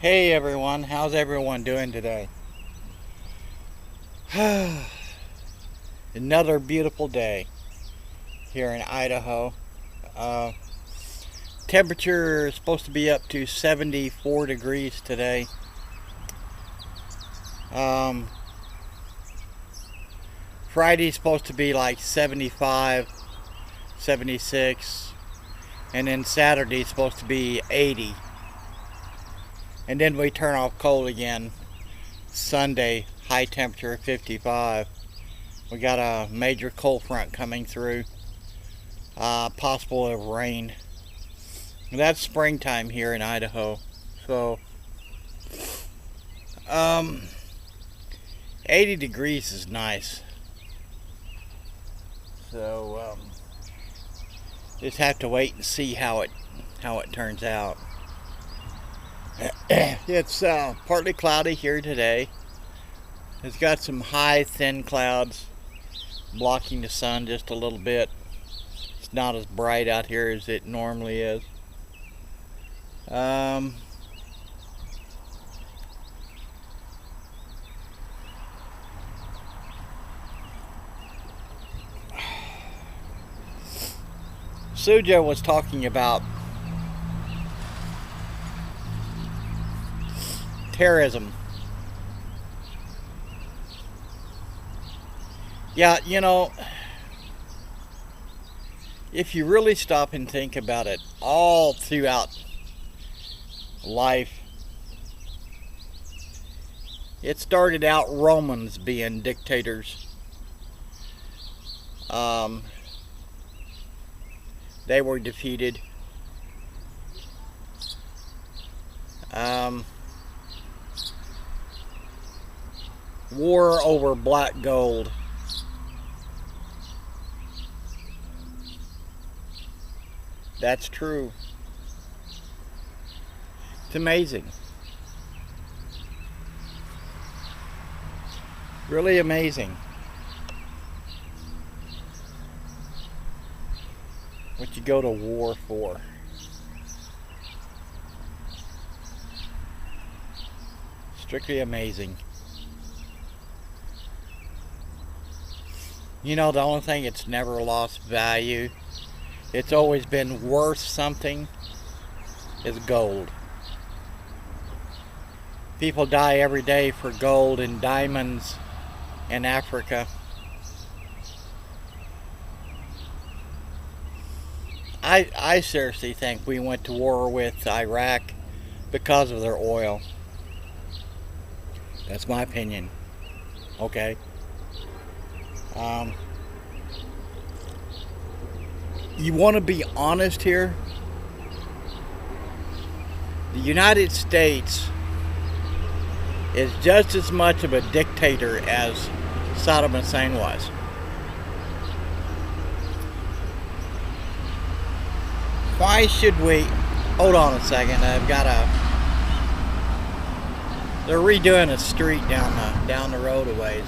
Hey everyone, how's everyone doing today? Another beautiful day here in Idaho. Uh, Temperature is supposed to be up to 74 degrees today. Um, Friday's supposed to be like 75, 76, and then Saturday's supposed to be 80. And then we turn off cold again. Sunday, high temperature 55. We got a major cold front coming through. Possible of rain. That's springtime here in Idaho. So, 80 degrees is nice. So, just have to wait and see how it turns out. It's partly cloudy here today. It's got some high, thin clouds blocking the sun just a little bit. It's not as bright out here as it normally is. Suja was talking about terrorism. Yeah, if you really stop and think about it, all throughout life, it started out Romans being dictators. They were defeated. War over black gold. That's true. It's amazing. Really amazing. What you go to war for. Strictly amazing. The only thing it's never lost value, it's always been worth something, is gold. People die every day for gold and diamonds in Africa. I seriously think we went to war with Iraq because of their oil. That's my opinion. Okay. You want to be honest here? The United States is just as much of a dictator as Saddam Hussein was. Why should we... Hold on a second. They're redoing a street down the road a ways.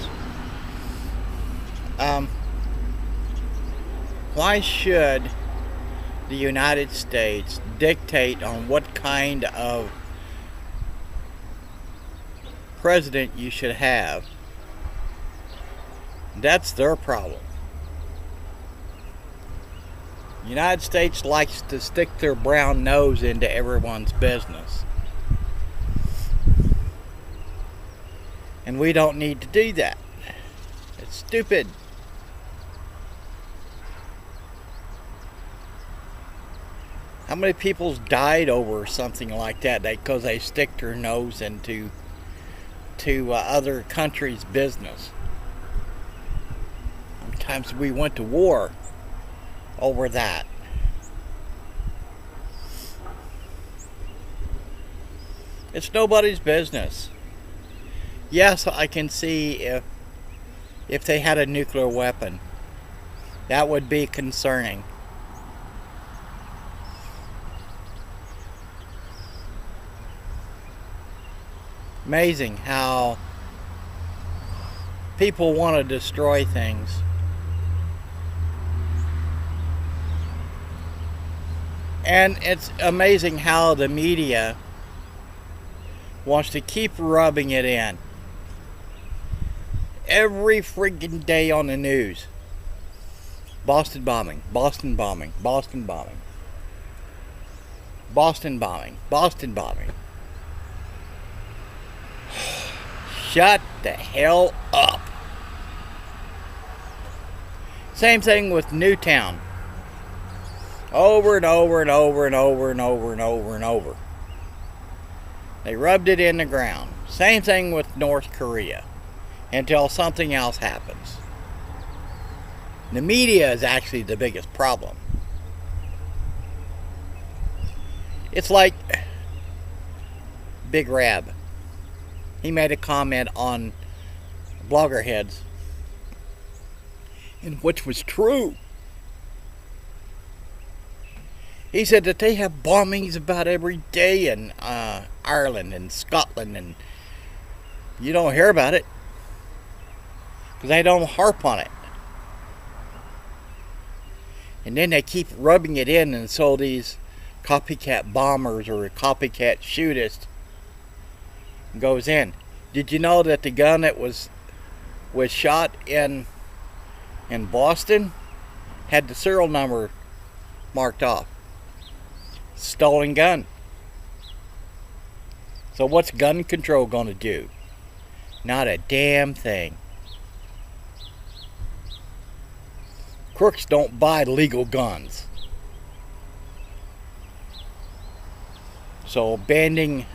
Why should the United States dictate on what kind of president you should have? That's their problem. The United States likes to stick their brown nose into everyone's business. And we don't need to do that. It's stupid. How many people's died over something like that because they stick their nose into other countries' business? Sometimes we went to war over that. It's nobody's business. Yes, I can see if they had a nuclear weapon. That would be concerning. Amazing how people want to destroy things. And it's amazing how the media wants to keep rubbing it in. Every freaking day on the news. Boston bombing, Boston bombing, Boston bombing. Boston bombing, Boston bombing. Shut the hell up. Same thing with Newtown. Over and over and over and over and over and over and over. They rubbed it in the ground. Same thing with North Korea. Until something else happens. The media is actually the biggest problem. It's like Big Rab. He made a comment on Bloggerheads, and which was true. He said that they have bombings about every day in Ireland and Scotland, and you don't hear about it because they don't harp on it. And then they keep rubbing it in, and so these copycat bombers or copycat shooters goes in. Did you know that the gun that was shot in Boston had the serial number marked off? Stolen gun. So what's gun control going to do? Not a damn thing. Crooks don't buy legal guns. So banning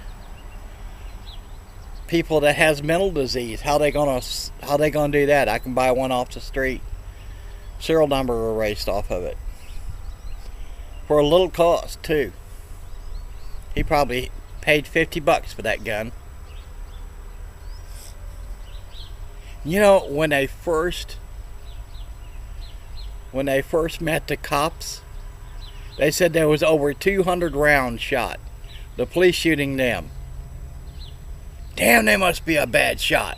people that has mental disease, how they gonna do that? I can buy one off the street, serial number erased off of it, for a little cost too. He probably paid $50 for that gun. You know, when they first met the cops, they said there was over 200 rounds shot. The police shooting them. Damn, they must be a bad shot.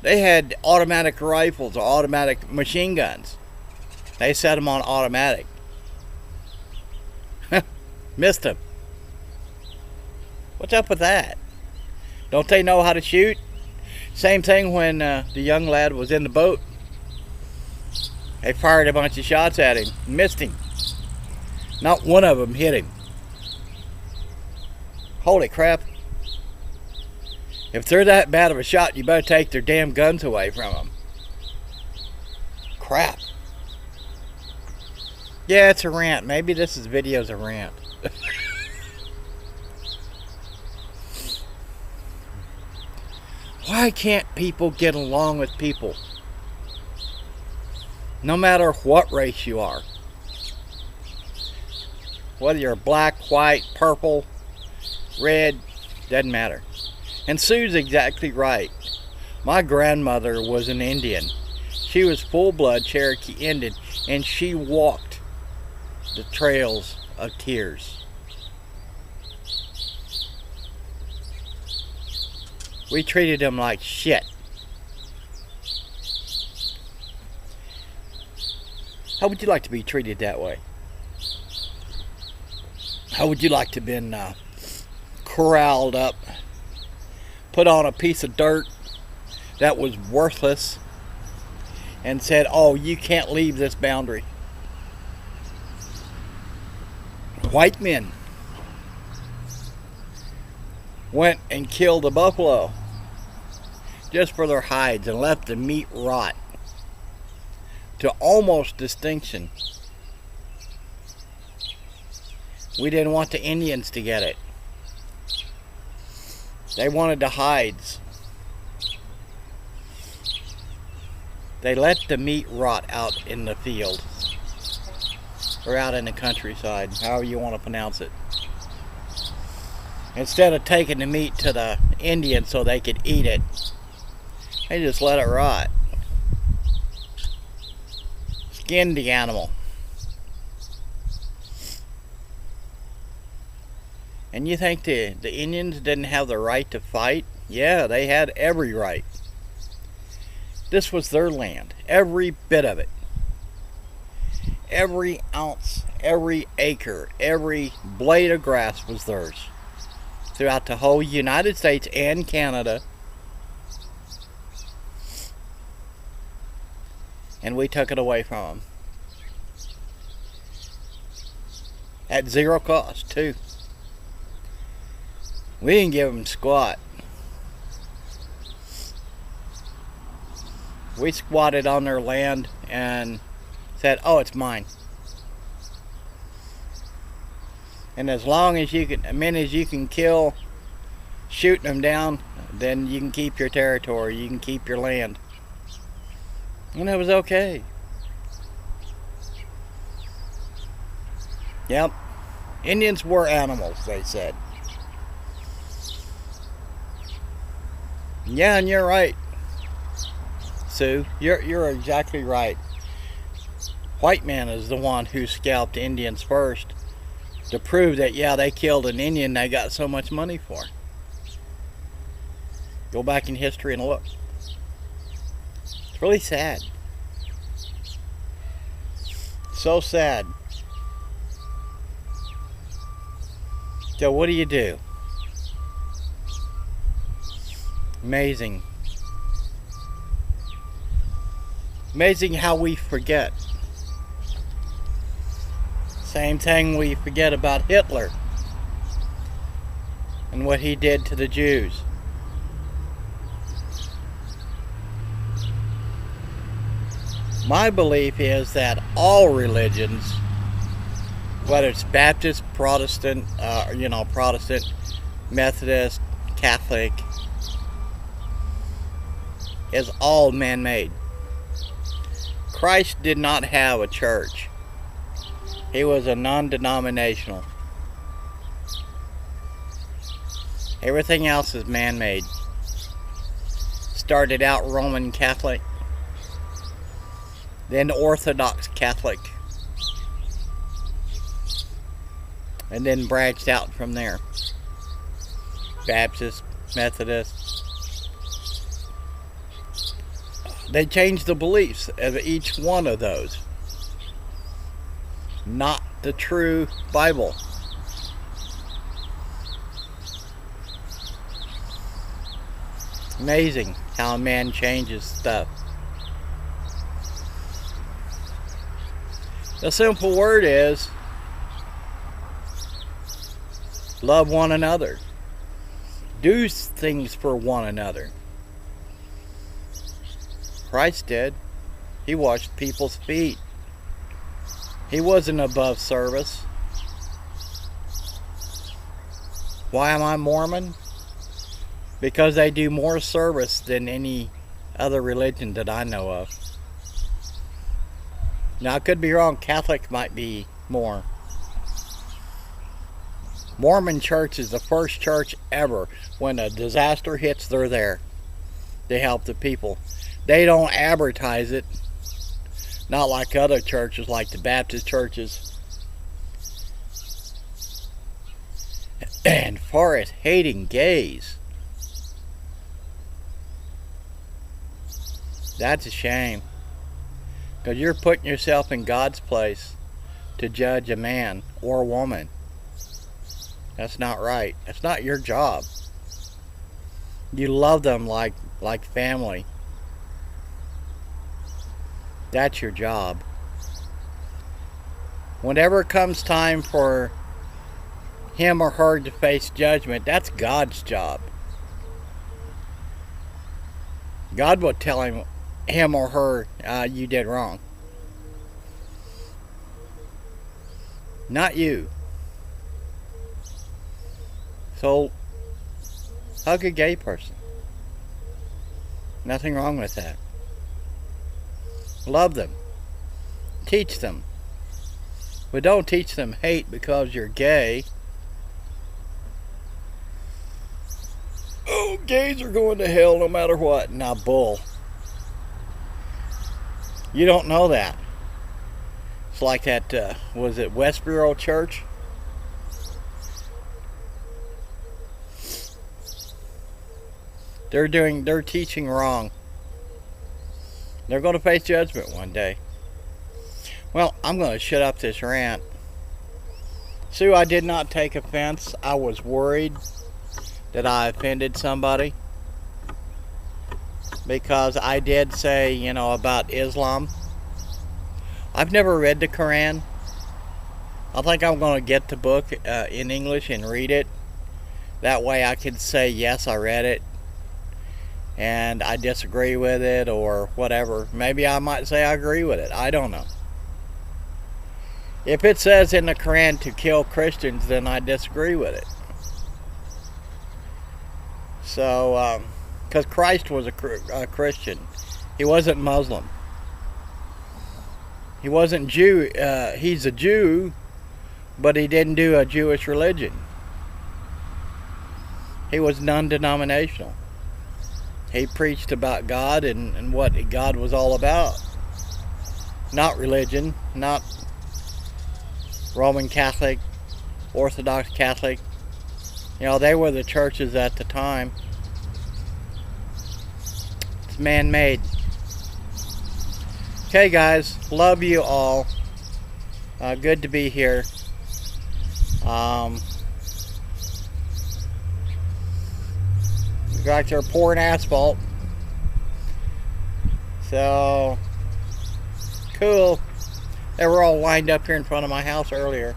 They had automatic rifles or automatic machine guns. They set them on automatic. Missed them. What's up with that? Don't they know how to shoot? Same thing when the young lad was in the boat. They fired a bunch of shots at him. Missed him. Not one of them hit him. Holy crap. If they're that bad of a shot, you better take their damn guns away from them. Crap. Yeah, it's a rant. Maybe this video's a rant. Why can't people get along with people? No matter what race you are. Whether you're black, white, purple, red, doesn't matter. And Sue's exactly right. My grandmother was an Indian. She was full-blood Cherokee Indian, and she walked the trails of tears. We treated them like shit. How would you like to be treated that way? How would you like to have been corralled up, put on a piece of dirt that was worthless, and said, oh, you can't leave this boundary? White men went and killed a buffalo just for their hides and left the meat rot to almost extinction. We didn't want the Indians to get it. They wanted the hides. They let the meat rot out in the field, or out in the countryside, however you want to pronounce it. Instead of taking the meat to the Indians so they could eat it, they just let it rot. Skinned the animal. And you think the Indians didn't have the right to fight? Yeah, they had every right. This was their land, every bit of it. Every ounce, every acre, every blade of grass was theirs. throughout the whole United States and Canada. And we took it away from them. At zero cost, too. We didn't give them squat. We squatted on their land and said, oh, it's mine. And as long as you can, as many as you can kill, shooting them down, then you can keep your territory, you can keep your land. And it was okay. Yep. Indians were animals, they said. Yeah, and you're right, Sue. You're exactly right. White man is the one who scalped Indians first to prove that, yeah, they killed an Indian they got so much money for. Go back in history and look. It's really sad. So sad. So what do? Amazing. Amazing how we forget. Same thing we forget about Hitler and what he did to the Jews. My belief is that all religions, whether it's Baptist, Protestant, Protestant, Methodist, Catholic, is all man-made. Christ did not have a church. He was a non-denominational. Everything else is man-made. Started out Roman Catholic, then Orthodox Catholic, and then branched out from there. Baptist, Methodist. They changed the beliefs of each one of those. Not the true Bible. Amazing how a man changes stuff. The simple word is love one another. Do things for one another. Christ did. He washed people's feet. He wasn't above service. Why am I Mormon? Because they do more service than any other religion that I know of. Now, I could be wrong. Catholic might be more. Mormon church is the first church ever. When a disaster hits, they're there. They help the people. They don't advertise it. Not like other churches, like the Baptist churches. And far as hating gays, that's a shame. Because you're putting yourself in God's place to judge a man or a woman. That's not right. That's not your job. You love them like family. That's your job. Whenever it comes time for him or her to face judgment, that's God's job. God will tell him or her, you did wrong. Not you. So, hug a gay person. Nothing wrong with that. Love them. Teach them. But don't teach them hate because you're gay. Oh, gays are going to hell no matter what. Nah, bull. You don't know that. It's like that, was it Westboro Church? They're teaching wrong. They're going to face judgment one day. Well, I'm going to shut up this rant. Sue, I did not take offense. I was worried that I offended somebody, because I did say, you know, about Islam. I've never read the Quran. I think I'm going to get the book in English and read it. That way I can say, yes, I read it, and I disagree with it, or whatever. Maybe I might say I agree with it. I don't know. If it says in the Quran to kill Christians, then I disagree with it. So, because Christ was a Christian. He wasn't Muslim. He wasn't Jew. He's a Jew, but he didn't do a Jewish religion. He was non-denominational. He preached about God and what God was all about. Not religion, not Roman Catholic, Orthodox Catholic. You know, they were the churches at the time. It's man-made. Okay, guys, love you all. Good to be here. Looks like they're pouring asphalt. So, cool. They were all lined up here in front of my house earlier.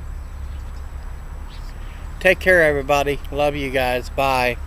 Take care, everybody. Love you guys. Bye.